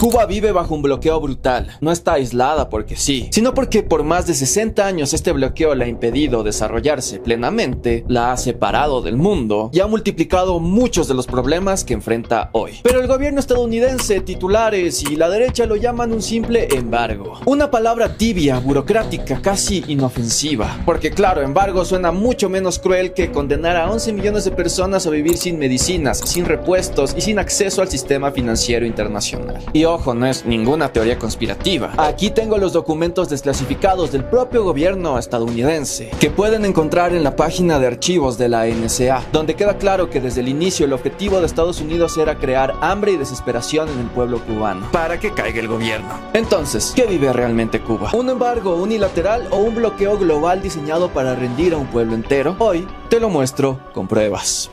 Cuba vive bajo un bloqueo brutal. No está aislada porque sí, sino porque por más de 60 años este bloqueo le ha impedido desarrollarse plenamente, la ha separado del mundo y ha multiplicado muchos de los problemas que enfrenta hoy. Pero el gobierno estadounidense, titulares y la derecha lo llaman un simple embargo. Una palabra tibia, burocrática, casi inofensiva. Porque claro, embargo suena mucho menos cruel que condenar a 11 millones de personas a vivir sin medicinas, sin repuestos y sin acceso al sistema financiero internacional. Y ojo, no es ninguna teoría conspirativa. Aquí tengo los documentos desclasificados del propio gobierno estadounidense, que pueden encontrar en la página de archivos de la NSA, donde queda claro que desde el inicio el objetivo de Estados Unidos era crear hambre y desesperación en el pueblo cubano, para que caiga el gobierno. Entonces, ¿qué vive realmente Cuba? ¿Un embargo unilateral o un bloqueo global diseñado para rendir a un pueblo entero? Hoy te lo muestro con pruebas.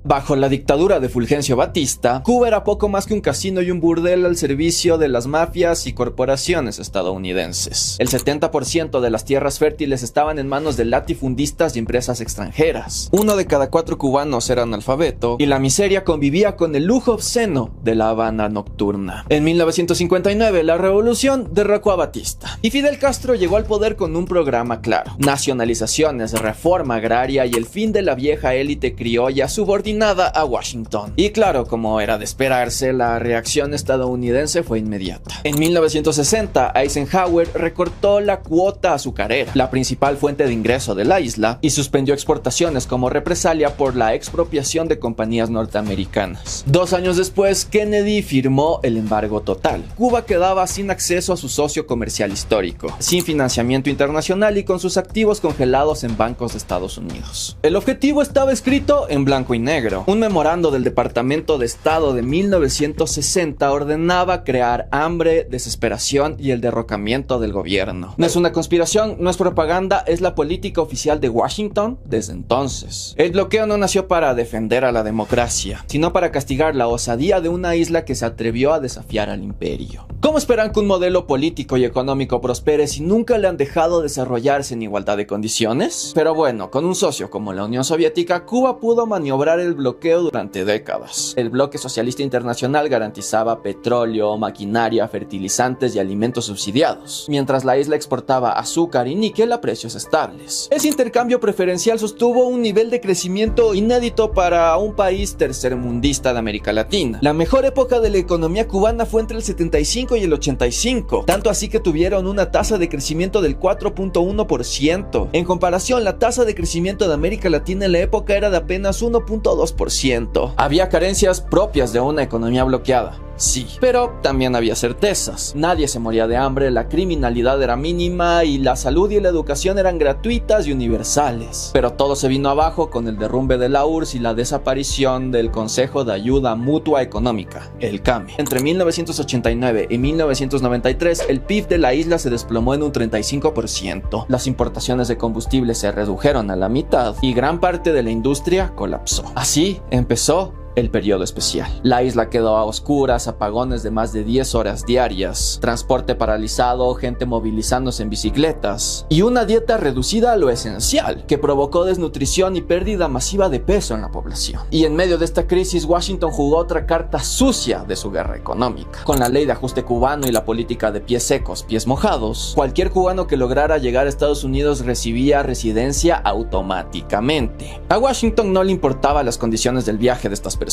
Bajo la dictadura de Fulgencio Batista, Cuba era poco más que un casino y un burdel al servicio de las mafias y corporaciones estadounidenses. El 70% de las tierras fértiles estaban en manos de latifundistas y empresas extranjeras. 1 de cada 4 cubanos era analfabeto y la miseria convivía con el lujo obsceno de la Habana nocturna. En 1959, la revolución derrocó a Batista y Fidel Castro llegó al poder con un programa claro: nacionalizaciones, reforma agraria y el fin de la vieja élite criolla subordinada a Washington. Y claro, como era de esperarse, la reacción estadounidense fue inmediata. En 1960, Eisenhower recortó la cuota azucarera, la principal fuente de ingreso de la isla, y suspendió exportaciones como represalia por la expropiación de compañías norteamericanas. 2 años después, Kennedy firmó el embargo total. Cuba quedaba sin acceso a su socio comercial histórico, sin financiamiento internacional y con sus activos congelados en bancos de Estados Unidos. El objetivo estaba escrito en blanco y negro. Un memorando del Departamento de Estado de 1960 ordenaba crear hambre, desesperación y el derrocamiento del gobierno. No es una conspiración, no es propaganda, es la política oficial de Washington desde entonces. El bloqueo no nació para defender a la democracia, sino para castigar la osadía de una isla que se atrevió a desafiar al imperio. ¿Cómo esperan que un modelo político y económico prospere si nunca le han dejado desarrollarse en igualdad de condiciones? Pero bueno, con un socio como la Unión Soviética, Cuba pudo maniobrar el bloqueo durante décadas. El bloque socialista internacional garantizaba petróleo, maquinaria, fertilizantes y alimentos subsidiados, mientras la isla exportaba azúcar y níquel a precios estables. Ese intercambio preferencial sostuvo un nivel de crecimiento inédito para un país tercermundista de América Latina. La mejor época de la economía cubana fue entre el 75 y el 85, tanto así que tuvieron una tasa de crecimiento del 4.1%. En comparación, la tasa de crecimiento de América Latina en la época era de apenas 1.2%. Había carencias propias de una economía bloqueada. Sí, pero también había certezas. Nadie se moría de hambre, la criminalidad era mínima y la salud y la educación eran gratuitas y universales. Pero todo se vino abajo con el derrumbe de la URSS y la desaparición del Consejo de Ayuda Mutua Económica, el CAME. Entre 1989 y 1993, el PIB de la isla se desplomó en un 35%. Las importaciones de combustible se redujeron a la mitad y gran parte de la industria colapsó. Así empezó el periodo especial. La isla quedó a oscuras, apagones de más de 10 horas diarias, transporte paralizado, gente movilizándose en bicicletas y una dieta reducida a lo esencial, que provocó desnutrición y pérdida masiva de peso en la población. Y en medio de esta crisis, Washington jugó otra carta sucia de su guerra económica. Con la ley de ajuste cubano y la política de pies secos, pies mojados, cualquier cubano que lograra llegar a Estados Unidos recibía residencia automáticamente. A Washington no le importaban las condiciones del viaje de estas personas.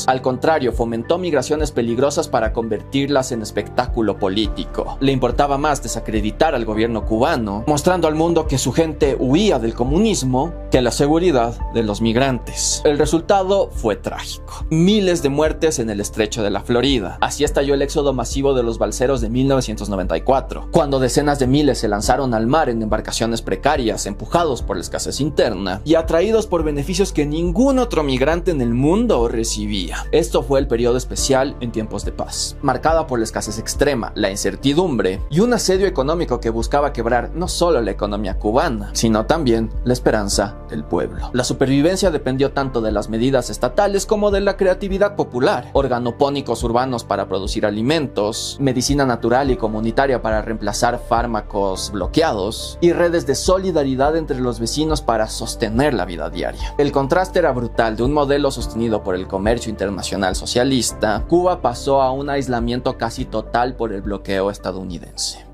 Al contrario, fomentó migraciones peligrosas para convertirlas en espectáculo político. Le importaba más desacreditar al gobierno cubano, mostrando al mundo que su gente huía del comunismo, que la seguridad de los migrantes. El resultado fue trágico. Miles de muertes en el estrecho de la Florida. Así estalló el éxodo masivo de los balseros de 1994, cuando decenas de miles se lanzaron al mar en embarcaciones precarias, empujados por la escasez interna y atraídos por beneficios que ningún otro migrante en el mundo recibía. Esto fue el periodo especial en tiempos de paz, marcada por la escasez extrema, la incertidumbre y un asedio económico que buscaba quebrar no solo la economía cubana, sino también la esperanza del pueblo. La supervivencia dependió tanto de las medidas estatales como de la creatividad popular. Organopónicos urbanos para producir alimentos, medicina natural y comunitaria para reemplazar fármacos bloqueados, y redes de solidaridad entre los vecinos para sostener la vida diaria. El contraste era brutal. De un modelo sostenido por el comercio internacional socialista, Cuba pasó a un aislamiento casi total por el bloqueo estadounidense.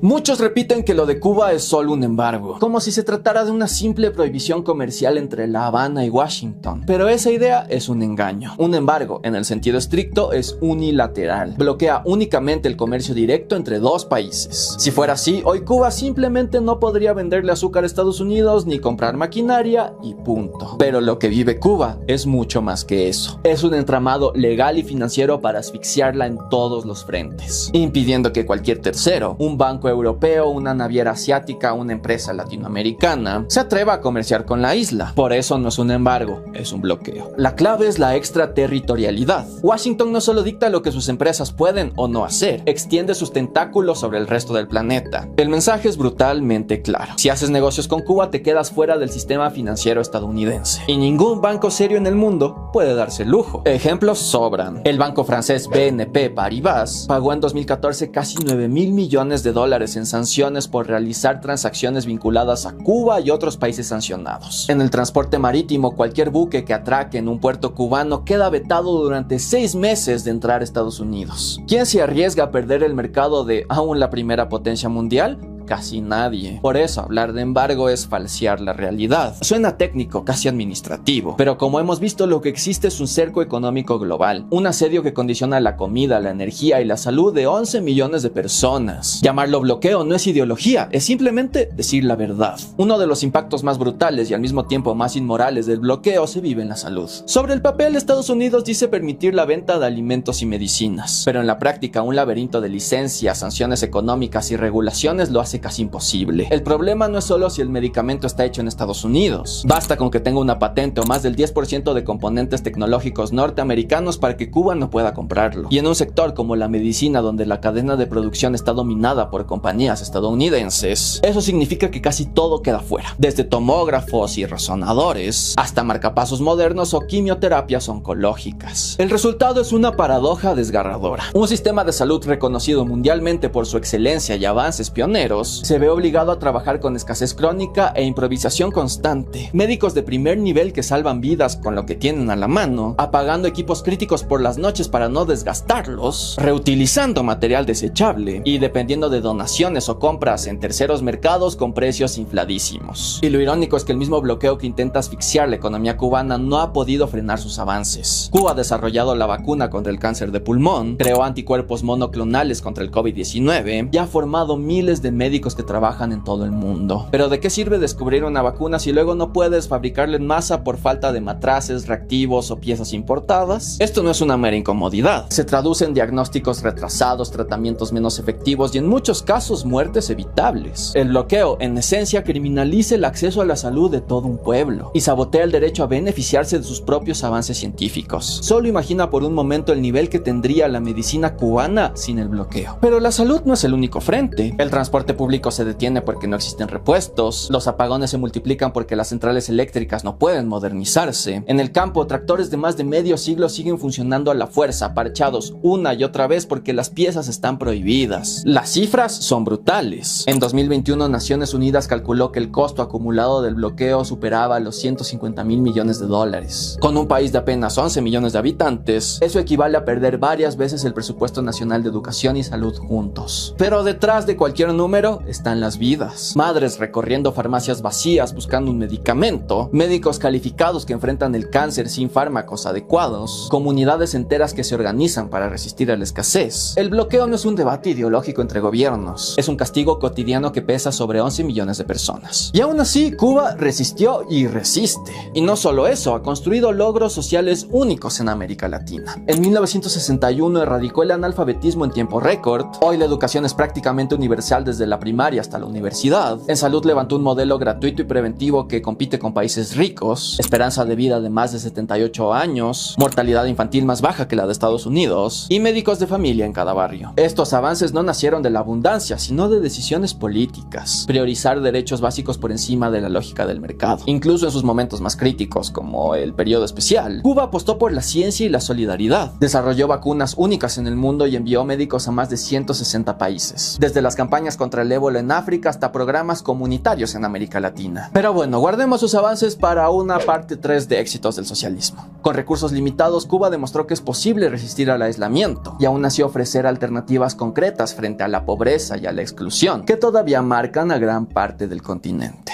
Muchos repiten que lo de Cuba es solo un embargo, como si se tratara de una simple prohibición comercial entre La Habana y Washington. Pero esa idea es un engaño. Un embargo, en el sentido estricto, es unilateral. Bloquea únicamente el comercio directo entre dos países. Si fuera así, hoy Cuba simplemente no podría venderle azúcar a Estados Unidos ni comprar maquinaria y punto. Pero lo que vive Cuba es mucho más que eso. Es un entramado legal y financiero para asfixiarla en todos los frentes, impidiendo que cualquier tercero, un banco europeo, una naviera asiática, una empresa latinoamericana, se atreva a comerciar con la isla. Por eso no es un embargo, es un bloqueo. La clave es la extraterritorialidad. Washington no solo dicta lo que sus empresas pueden o no hacer, extiende sus tentáculos sobre el resto del planeta. El mensaje es brutalmente claro. Si haces negocios con Cuba, te quedas fuera del sistema financiero estadounidense. Y ningún banco serio en el mundo puede darse el lujo. Ejemplos sobran. El banco francés BNP Paribas pagó en 2014 casi 9.000 millones de dólares en sanciones por realizar transacciones vinculadas a Cuba y otros países sancionados. En el transporte marítimo, cualquier buque que atraque en un puerto cubano queda vetado durante 6 meses de entrar a Estados Unidos. ¿Quién se arriesga a perder el mercado de aún la primera potencia mundial? Casi nadie. Por eso hablar de embargo es falsear la realidad. Suena técnico, casi administrativo, pero como hemos visto, lo que existe es un cerco económico global, un asedio que condiciona la comida, la energía y la salud de 11 millones de personas. Llamarlo bloqueo no es ideología, es simplemente decir la verdad. Uno de los impactos más brutales y al mismo tiempo más inmorales del bloqueo se vive en la salud. Sobre el papel, Estados Unidos dice permitir la venta de alimentos y medicinas, pero en la práctica un laberinto de licencias, sanciones económicas y regulaciones lo hace casi imposible. El problema no es solo si el medicamento está hecho en Estados Unidos. Basta con que tenga una patente o más del 10% de componentes tecnológicos norteamericanos para que Cuba no pueda comprarlo. Y en un sector como la medicina, donde la cadena de producción está dominada por compañías estadounidenses, eso significa que casi todo queda fuera. Desde tomógrafos y resonadores hasta marcapasos modernos o quimioterapias oncológicas. El resultado es una paradoja desgarradora. Un sistema de salud reconocido mundialmente por su excelencia y avances pioneros se ve obligado a trabajar con escasez crónica e improvisación constante. Médicos de primer nivel que salvan vidas con lo que tienen a la mano, apagando equipos críticos por las noches para no desgastarlos, reutilizando material desechable y dependiendo de donaciones o compras en terceros mercados con precios infladísimos. Y lo irónico es que el mismo bloqueo que intenta asfixiar la economía cubana no ha podido frenar sus avances. Cuba ha desarrollado la vacuna contra el cáncer de pulmón, creó anticuerpos monoclonales contra el COVID-19 y ha formado miles de médicos que trabajan en todo el mundo. Pero ¿de qué sirve descubrir una vacuna si luego no puedes fabricarla en masa por falta de matraces, reactivos o piezas importadas? Esto no es una mera incomodidad. Se traduce en diagnósticos retrasados, tratamientos menos efectivos y en muchos casos muertes evitables. El bloqueo, en esencia, criminaliza el acceso a la salud de todo un pueblo y sabotea el derecho a beneficiarse de sus propios avances científicos. Solo imagina por un momento el nivel que tendría la medicina cubana sin el bloqueo. Pero la salud no es el único frente. El transporte público se detiene porque no existen repuestos, los apagones se multiplican porque las centrales eléctricas no pueden modernizarse. En el campo, tractores de más de medio siglo siguen funcionando a la fuerza, parchados una y otra vez porque las piezas están prohibidas. Las cifras son brutales. En 2021, Naciones Unidas calculó que el costo acumulado del bloqueo superaba los 150.000 millones de dólares. Con un país de apenas 11 millones de habitantes, eso equivale a perder varias veces el presupuesto nacional de educación y salud juntos. Pero detrás de cualquier número están las vidas. Madres recorriendo farmacias vacías buscando un medicamento, médicos calificados que enfrentan el cáncer sin fármacos adecuados, comunidades enteras que se organizan para resistir a la escasez. El bloqueo no es un debate ideológico entre gobiernos, es un castigo cotidiano que pesa sobre 11 millones de personas. Y aún así, Cuba resistió y resiste. Y no solo eso, ha construido logros sociales únicos en América Latina. En 1961 erradicó el analfabetismo en tiempo récord. Hoy la educación es prácticamente universal desde la primaria hasta la universidad. En salud levantó un modelo gratuito y preventivo que compite con países ricos, esperanza de vida de más de 78 años, mortalidad infantil más baja que la de Estados Unidos y médicos de familia en cada barrio. Estos avances no nacieron de la abundancia, sino de decisiones políticas. Priorizar derechos básicos por encima de la lógica del mercado. Incluso en sus momentos más críticos, como el periodo especial, Cuba apostó por la ciencia y la solidaridad. Desarrolló vacunas únicas en el mundo y envió médicos a más de 160 países. Desde las campañas contra el ébola en África hasta programas comunitarios en América Latina. Pero bueno, guardemos sus avances para una parte 3 de éxitos del socialismo. Con recursos limitados, Cuba demostró que es posible resistir al aislamiento y aún así ofrecer alternativas concretas frente a la pobreza y a la exclusión, que todavía marcan a gran parte del continente.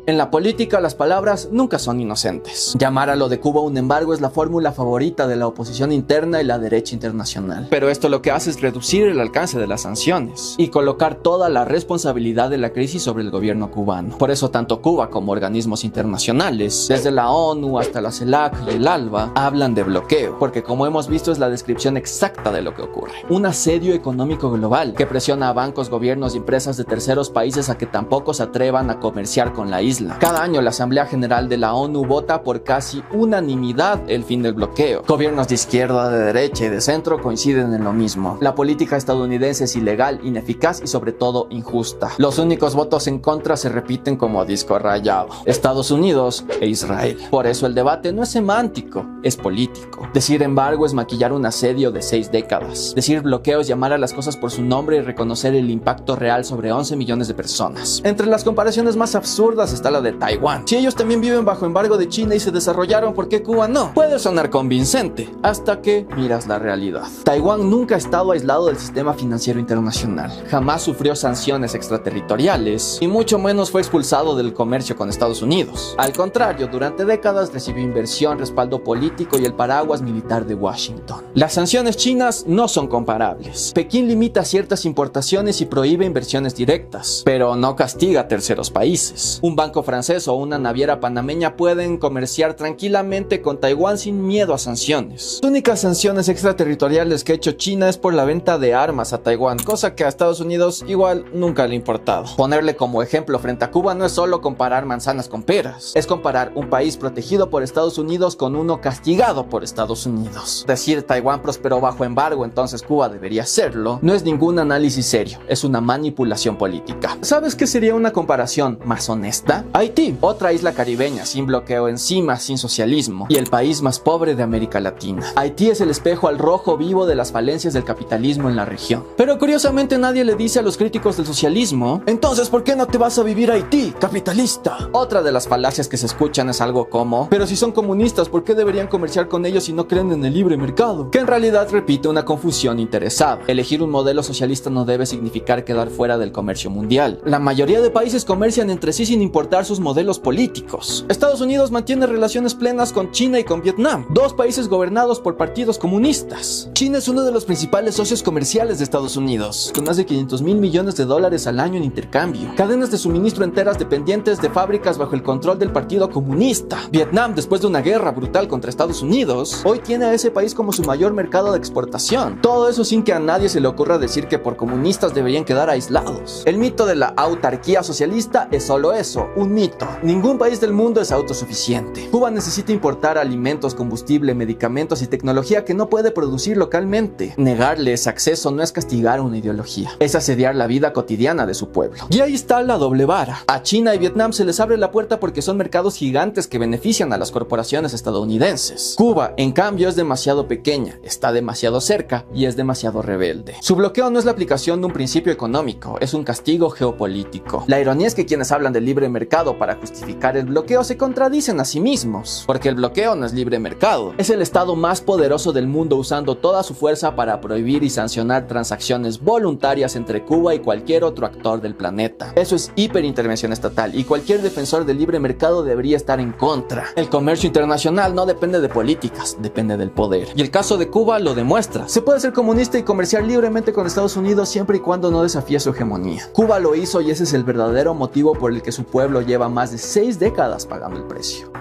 En la política, las palabras nunca son inocentes. Llamar a lo de Cuba un embargo es la fórmula favorita de la oposición interna y la derecha internacional. Pero esto lo que hace es reducir el alcance de las sanciones y colocar toda la responsabilidad de la crisis sobre el gobierno cubano. Por eso tanto Cuba como organismos internacionales, desde la ONU hasta la CELAC y el ALBA, hablan de bloqueo, porque como hemos visto es la descripción exacta de lo que ocurre. Un asedio económico global que presiona a bancos, gobiernos y empresas de terceros países a que tampoco se atrevan a comerciar con la isla. Cada año la Asamblea General de la ONU vota por casi unanimidad el fin del bloqueo. Gobiernos de izquierda, de derecha y de centro coinciden en lo mismo. La política estadounidense es ilegal, ineficaz y sobre todo injusta. Los únicos votos en contra se repiten como disco rayado: Estados Unidos e Israel. Por eso el debate no es semántico, es político. Decir embargo es maquillar un asedio de 6 décadas. Decir bloqueo es llamar a las cosas por su nombre y reconocer el impacto real sobre 11 millones de personas. Entre las comparaciones más absurdas está la de Taiwán. Si ellos también viven bajo embargo de China y se desarrollaron, ¿por qué Cuba no? Puede sonar convincente, hasta que miras la realidad. Taiwán nunca ha estado aislado del sistema financiero internacional. Jamás sufrió sanciones extraterritoriales y mucho menos fue expulsado del comercio con Estados Unidos. Al contrario, durante décadas recibió inversión, respaldo político y el paraguas militar de Washington. Las sanciones chinas no son comparables. Pekín limita ciertas importaciones y prohíbe inversiones directas, pero no castiga a terceros países. Un banco francés o una naviera panameña pueden comerciar tranquilamente con Taiwán sin miedo a sanciones. Las únicas sanciones extraterritoriales que ha hecho China es por la venta de armas a Taiwán, cosa que a Estados Unidos igual nunca le ha importado. Ponerle como ejemplo frente a Cuba no es solo comparar manzanas con peras, es comparar un país protegido por Estados Unidos con uno castigado por Estados Unidos. Decir Taiwán prosperó bajo embargo, entonces Cuba debería hacerlo, no es ningún análisis serio, es una manipulación política. ¿Sabes qué sería una comparación más honesta? Haití, otra isla caribeña, sin bloqueo encima, sin socialismo, y el país más pobre de América Latina. Haití es el espejo al rojo vivo de las falencias del capitalismo en la región. Pero curiosamente nadie le dice a los críticos del socialismo: entonces, ¿por qué no te vas a vivir a Haití, capitalista? Otra de las falacias que se escuchan es algo como: pero si son comunistas, ¿por qué deberían comerciar con ellos si no creen en el libre mercado? Que en realidad repite una confusión interesada. Elegir un modelo socialista no debe significar quedar fuera del comercio mundial. La mayoría de países comercian entre sí sin importar sus modelos políticos. Estados Unidos mantiene relaciones plenas con China y con Vietnam, dos países gobernados por partidos comunistas. China es uno de los principales socios comerciales de Estados Unidos, con más de 500.000 millones de dólares al año en intercambio. Cadenas de suministro enteras dependientes de fábricas bajo el control del Partido Comunista. Vietnam, después de una guerra brutal contra Estados Unidos, hoy tiene a ese país como su mayor mercado de exportación. Todo eso sin que a nadie se le ocurra decir que por comunistas deberían quedar aislados. El mito de la autarquía socialista es solo eso, un mito. Ningún país del mundo es autosuficiente. Cuba necesita importar alimentos, combustible, medicamentos y tecnología que no puede producir localmente. Negarle ese acceso no es castigar una ideología, es asediar la vida cotidiana de su pueblo. Y ahí está la doble vara. A China y Vietnam se les abre la puerta porque son mercados gigantes que benefician a las corporaciones estadounidenses. Cuba, en cambio, es demasiado pequeña, está demasiado cerca y es demasiado rebelde. Su bloqueo no es la aplicación de un principio económico, es un castigo geopolítico. La ironía es que quienes hablan del libre mercado para justificar el bloqueo se contradicen a sí mismos, porque el bloqueo no es libre mercado. Es el estado más poderoso del mundo usando toda su fuerza para prohibir y sancionar transacciones voluntarias entre Cuba y cualquier otro actor del planeta. Eso es hiperintervención estatal y cualquier defensor del libre mercado debería estar en contra. El comercio internacional no depende de políticas, depende del poder. Y el caso de Cuba lo demuestra. Se puede ser comunista y comerciar libremente con Estados Unidos siempre y cuando no desafíe su hegemonía. Cuba lo hizo y ese es el verdadero motivo por el que su pueblo lleva más de 6 décadas pagando el precio.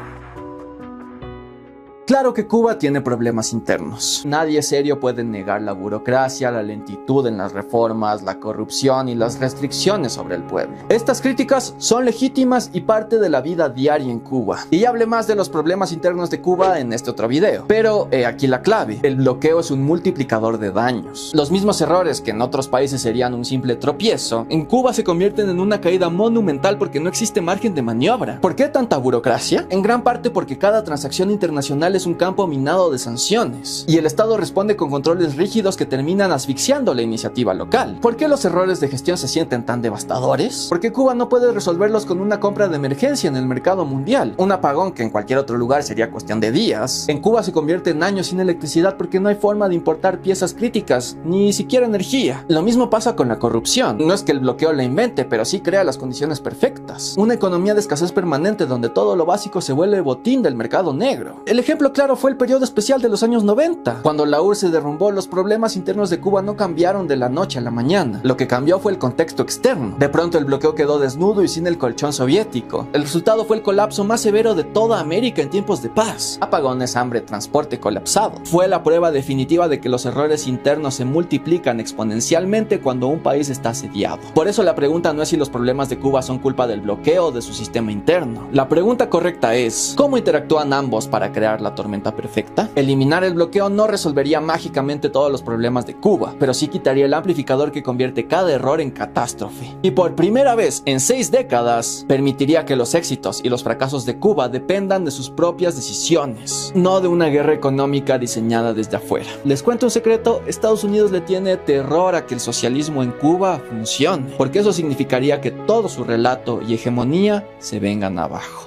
Claro que Cuba tiene problemas internos. Nadie serio puede negar la burocracia, la lentitud en las reformas, la corrupción y las restricciones sobre el pueblo. Estas críticas son legítimas y parte de la vida diaria en Cuba. Y ya hablé más de los problemas internos de Cuba en este otro video. Pero aquí la clave. El bloqueo es un multiplicador de daños. Los mismos errores que en otros países serían un simple tropiezo, en Cuba se convierten en una caída monumental porque no existe margen de maniobra. ¿Por qué tanta burocracia? En gran parte porque cada transacción internacional es un campo minado de sanciones. Y el Estado responde con controles rígidos que terminan asfixiando la iniciativa local. ¿Por qué los errores de gestión se sienten tan devastadores? Porque Cuba no puede resolverlos con una compra de emergencia en el mercado mundial. Un apagón que en cualquier otro lugar sería cuestión de días, en Cuba se convierte en años sin electricidad porque no hay forma de importar piezas críticas, ni siquiera energía. Lo mismo pasa con la corrupción. No es que el bloqueo la invente, pero sí crea las condiciones perfectas. Una economía de escasez permanente donde todo lo básico se vuelve botín del mercado negro. El ejemplo claro fue el periodo especial de los años 90. Cuando la URSS se derrumbó, los problemas internos de Cuba no cambiaron de la noche a la mañana. Lo que cambió fue el contexto externo. De pronto el bloqueo quedó desnudo y sin el colchón soviético. El resultado fue el colapso más severo de toda América en tiempos de paz. Apagones, hambre, transporte colapsado. Fue la prueba definitiva de que los errores internos se multiplican exponencialmente cuando un país está asediado. Por eso la pregunta no es si los problemas de Cuba son culpa del bloqueo o de su sistema interno. La pregunta correcta es, ¿cómo interactúan ambos para crear la tormenta perfecta? Eliminar el bloqueo no resolvería mágicamente todos los problemas de Cuba, pero sí quitaría el amplificador que convierte cada error en catástrofe. Y por primera vez en 6 décadas, permitiría que los éxitos y los fracasos de Cuba dependan de sus propias decisiones, no de una guerra económica diseñada desde afuera. Les cuento un secreto, Estados Unidos le tiene terror a que el socialismo en Cuba funcione, porque eso significaría que todo su relato y hegemonía se vengan abajo.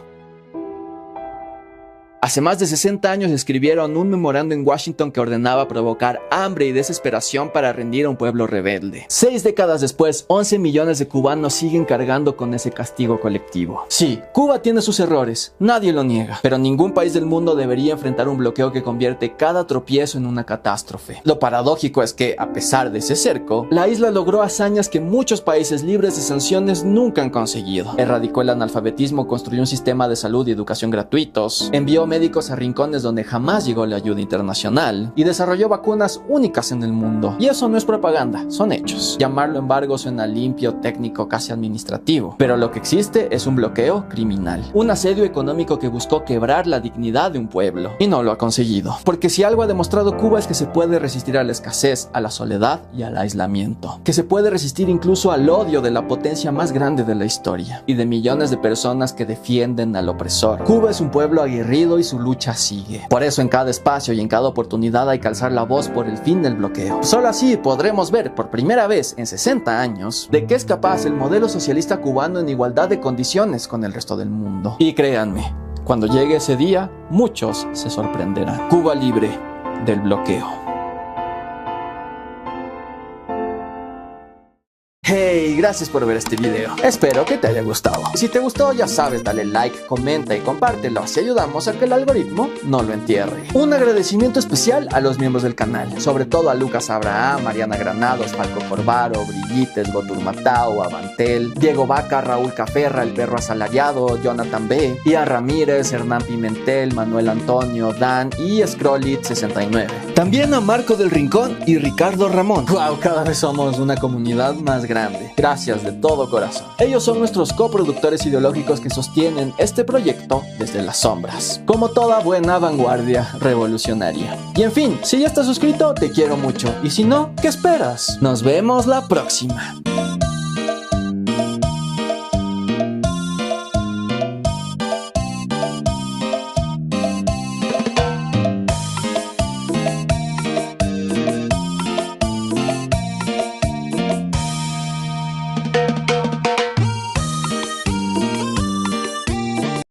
Hace más de 60 años escribieron un memorando en Washington que ordenaba provocar hambre y desesperación para rendir a un pueblo rebelde. 6 décadas después, 11 millones de cubanos siguen cargando con ese castigo colectivo. Sí, Cuba tiene sus errores, nadie lo niega, pero ningún país del mundo debería enfrentar un bloqueo que convierte cada tropiezo en una catástrofe. Lo paradójico es que, a pesar de ese cerco, la isla logró hazañas que muchos países libres de sanciones nunca han conseguido. Erradicó el analfabetismo, construyó un sistema de salud y educación gratuitos, envió médicos a rincones donde jamás llegó la ayuda internacional y desarrolló vacunas únicas en el mundo. Y eso no es propaganda, son hechos. Llamarlo embargo suena limpio, técnico, casi administrativo, pero lo que existe es un bloqueo criminal, un asedio económico que buscó quebrar la dignidad de un pueblo y no lo ha conseguido. Porque si algo ha demostrado Cuba es que se puede resistir a la escasez, a la soledad y al aislamiento, que se puede resistir incluso al odio de la potencia más grande de la historia y de millones de personas que defienden al opresor. Cuba es un pueblo aguerrido y su lucha sigue. Por eso en cada espacio y en cada oportunidad hay que alzar la voz por el fin del bloqueo. Solo así podremos ver por primera vez en 60 años de qué es capaz el modelo socialista cubano en igualdad de condiciones con el resto del mundo. Y créanme, cuando llegue ese día, muchos se sorprenderán. Cuba libre del bloqueo. Hey, gracias por ver este video. Espero que te haya gustado. Si te gustó, ya sabes, dale like, comenta y compártelo, así ayudamos a que el algoritmo no lo entierre. Un agradecimiento especial a los miembros del canal, sobre todo a Lucas Abraham, Mariana Granados, Falco Corvaro, Brillites, Gotur Matao, Avantel, Diego Vaca, Raúl Caferra, El Perro Asalariado, Jonathan B, Ian Ramírez, Hernán Pimentel, Manuel Antonio, Dan y Scrollit69. También a Marco del Rincón y Ricardo Ramón. Wow, cada vez somos una comunidad más grande. Gracias de todo corazón. Ellos son nuestros coproductores ideológicos que sostienen este proyecto desde las sombras, como toda buena vanguardia revolucionaria. Y en fin, si ya estás suscrito, te quiero mucho. Y si no, ¿qué esperas? Nos vemos la próxima.